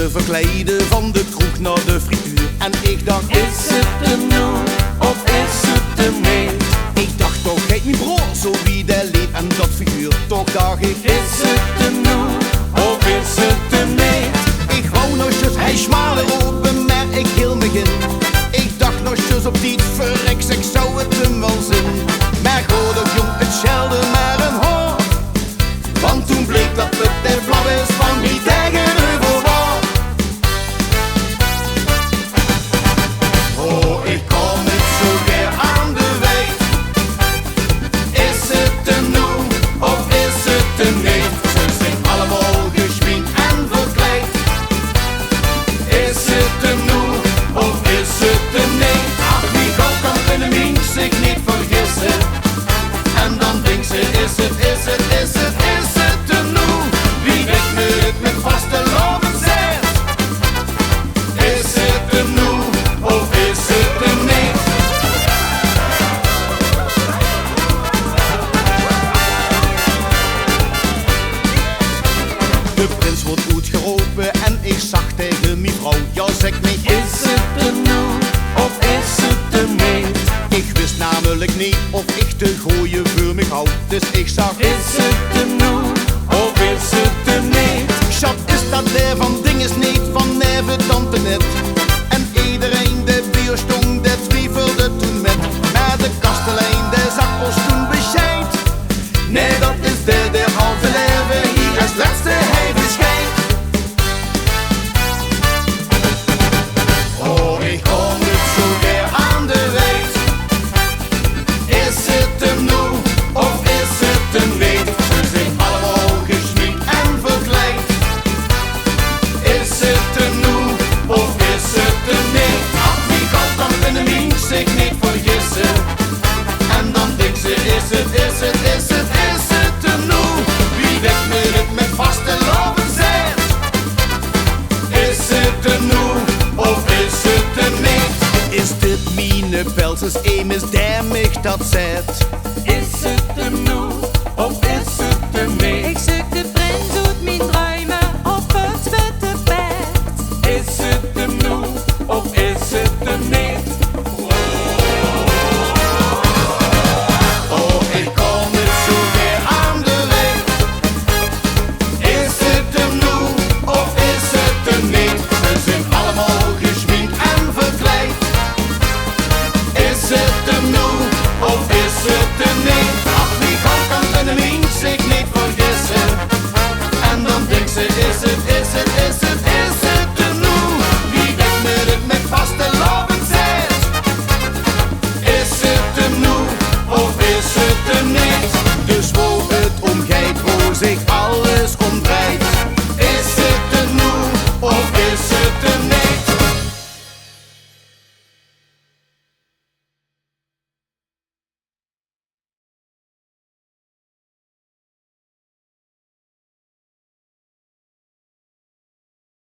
ze verkleden van de kroeg naar de frituur. En ik dacht, is het hem nou of is het hem niet? Ik dacht toch, geet mijn broer, zo wie de liep en dat figuur. Toch dacht ik, is het hem nou of is het hem niet? Ik wou nog eens, hij smalen open, maar ik hield me in. Ik dacht nog eens op die verreks, ik zou het hem wel zin. Maar goed of jong, het schelde maar een hoor. Want toen bleek dat het de flauw is van die tegenover war. Oh, ik kom het zo weer aan de weg. Is het hem nu of is het hem niet? Ze zijn allemaal geschminkt en verkleed. Is het hem nu of is het hem niet? Ach, wie God kan kunnen mien zich niet vergissen. En dan denkt ze, is het hem nu? Wie weet me het met vaste loven zegt. Is het hem nu of is het hem niet? De prins wordt uitgeroepen en ik zag tegen mijn vrouw. Ja, zeg me, is het hem nu of is het hem niet? Ik wist namelijk niet of ik te gooien voor me hou. Dus ik zag, is het hem nu of is het hem niet? Schat, is dat der van dinges niet, van neven tante net? En iedereen de bierstong, de twijfelde toen met. Maar de kastelein, de zag ons toen bescheid. Nee, dat is de halve leven, hier als laatste hij bescheid. Oh, ik kom het zo weer aan de weg. Is het hem nu of is het hem niet? Ze zijn allemaal geschminkt en verkleed. Is het hem nu of is het hem niet? Ach, wie God dan kunnen mien zich niet vergissen. En dan denkt ze, is het hem nu? Wie wekt me het met vaste loven zegt. Is het hem nu of is het hem niet? Is dit mine pels, is eemis der mich dat zet?